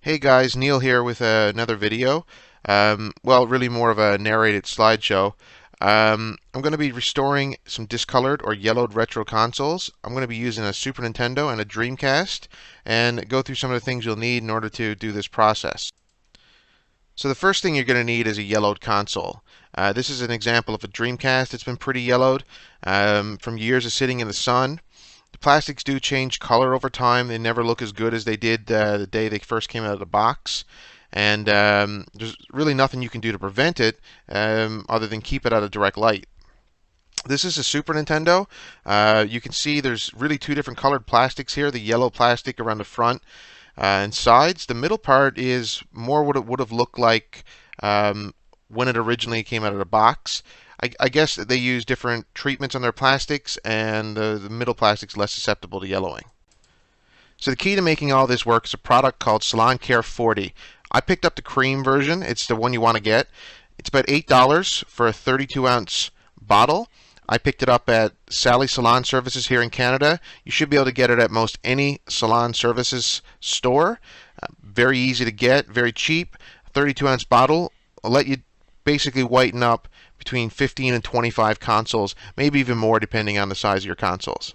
Hey guys, Neil here with another video. Well, really more of a narrated slideshow. I'm going to be restoring some discolored or yellowed retro consoles. I'm going to be using a Super Nintendo and a Dreamcast and go through some of the things you'll need in order to do this process. So the first thing you're going to need is a yellowed console. This is an example of a Dreamcast that's been pretty yellowed from years of sitting in the sun. The plastics do change color over time. They never look as good as they did the day they first came out of the box. And there's really nothing you can do to prevent it other than keep it out of direct light. This is a Super Nintendo. You can see there's really two different colored plastics here. The yellow plastic around the front and sides. The middle part is more what it would have looked like when it originally came out of the box. I guess they use different treatments on their plastics, and the middle plastic's less susceptible to yellowing. So the key to making all this work is a product called Salon Care 40. I picked up the cream version. It's the one you want to get. It's about $8 for a 32-ounce bottle. I picked it up at Sally Salon Services here in Canada. You should be able to get it at most any salon services store. Very easy to get, very cheap. 32-ounce bottle will let you basically whiten up between 15 and 25 consoles, maybe even more depending on the size of your consoles.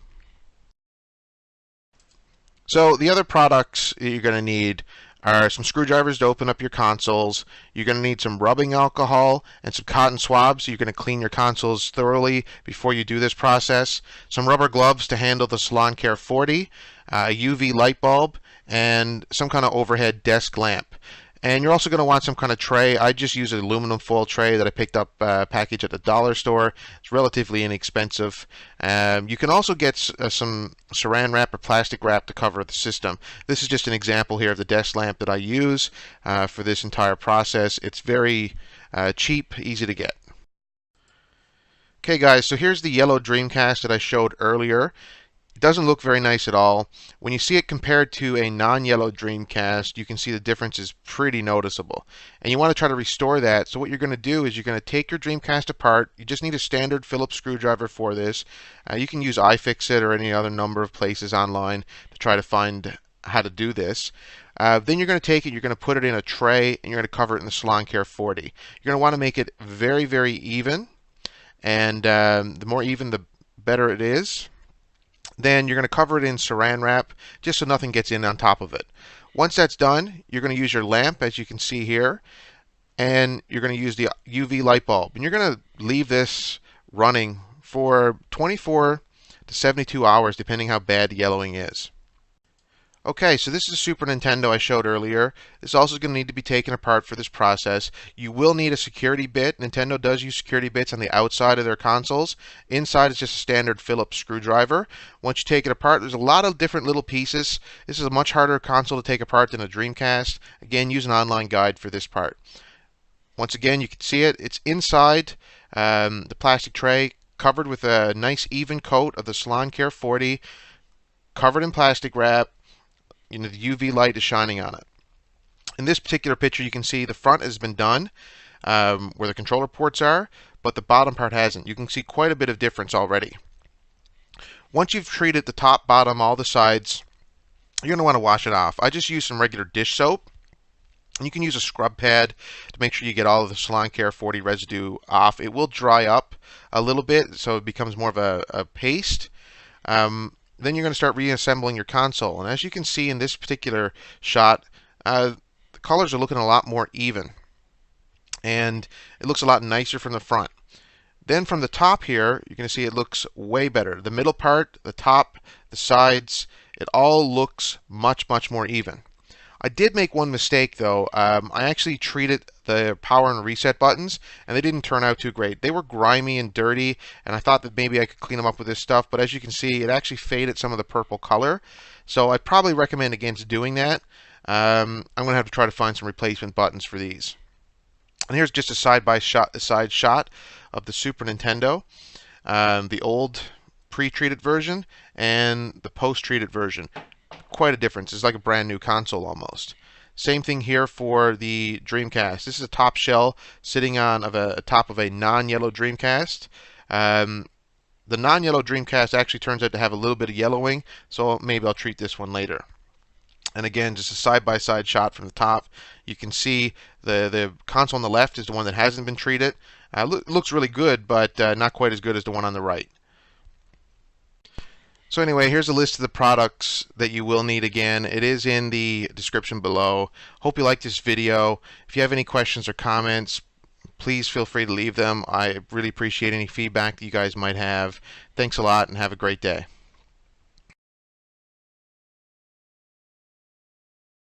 So the other products you're going to need are some screwdrivers to open up your consoles. You're going to need some rubbing alcohol and some cotton swabs. So you're going to clean your consoles thoroughly before you do this process. Some rubber gloves to handle the Salon Care 40, a UV light bulb, and some kind of overhead desk lamp. And you're also going to want some kind of tray. I just use an aluminum foil tray that I picked up package at the dollar store. It's relatively inexpensive. You can also get some saran wrap or plastic wrap to cover the system. This is just an example here of the desk lamp that I use for this entire process. It's very cheap, easy to get. Okay guys, so here's the yellow Dreamcast that I showed earlier. It doesn't look very nice at all. When you see it compared to a non-yellow Dreamcast, you can see the difference is pretty noticeable. And you want to try to restore that. So what you're going to do is you're going to take your Dreamcast apart. You just need a standard Phillips screwdriver for this. You can use iFixit or any other number of places online to try to find how to do this. Then you're going to take it, you're going to put it in a tray, and you're going to cover it in the Salon Care 40. You're going to want to make it very, very even. And the more even, the better it is. Then you're going to cover it in saran wrap just so nothing gets in on top of it. Once that's done, you're going to use your lamp, as you can see here, and you're going to use the UV light bulb. And you're going to leave this running for 24 to 72 hours, depending how bad the yellowing is. Okay, so this is a Super Nintendo I showed earlier. This also is going to need to be taken apart for this process. You will need a security bit. Nintendo does use security bits on the outside of their consoles. Inside is just a standard Phillips screwdriver. Once you take it apart, there's a lot of different little pieces. This is a much harder console to take apart than a Dreamcast. Again, use an online guide for this part. Once again, you can see it. It's inside the plastic tray, covered with a nice even coat of the Salon Care 40, covered in plastic wrap. The UV light is shining on it. In this particular picture, you can see the front has been done where the controller ports are, but the bottom part hasn't. You can see quite a bit of difference already. Once you've treated the top, bottom, all the sides, you're going to want to wash it off. I just use some regular dish soap. You can use a scrub pad to make sure you get all of the Salon Care 40 residue off. It will dry up a little bit, so it becomes more of a paste. Then you're going to start reassembling your console. And as you can see in this particular shot, the colors are looking a lot more even. And it looks a lot nicer from the front. Then from the top here, you're going to see it looks way better. The middle part, the top, the sides, it all looks much, much more even. I did make one mistake though. I actually treated the power and reset buttons, and they didn't turn out too great. They were grimy and dirty, and I thought that maybe I could clean them up with this stuff, but as you can see, it actually faded some of the purple color. So I probably recommend against doing that. I'm going to have to try to find some replacement buttons for these. And here's just a side shot of the Super Nintendo, the old pre-treated version and the post-treated version. Quite a difference. It's like a brand new console almost. Same thing here for the Dreamcast. This is a top shell sitting on top of a non-yellow Dreamcast. The non-yellow Dreamcast actually turns out to have a little bit of yellowing, so maybe I'll treat this one later. And again, just a side-by-side shot from the top. You can see the console on the left is the one that hasn't been treated. Looks really good, but not quite as good as the one on the right. So anyway, here's a list of the products that you will need again. It is in the description below. Hope you liked this video. If you have any questions or comments, please feel free to leave them. I really appreciate any feedback that you guys might have. Thanks a lot and have a great day.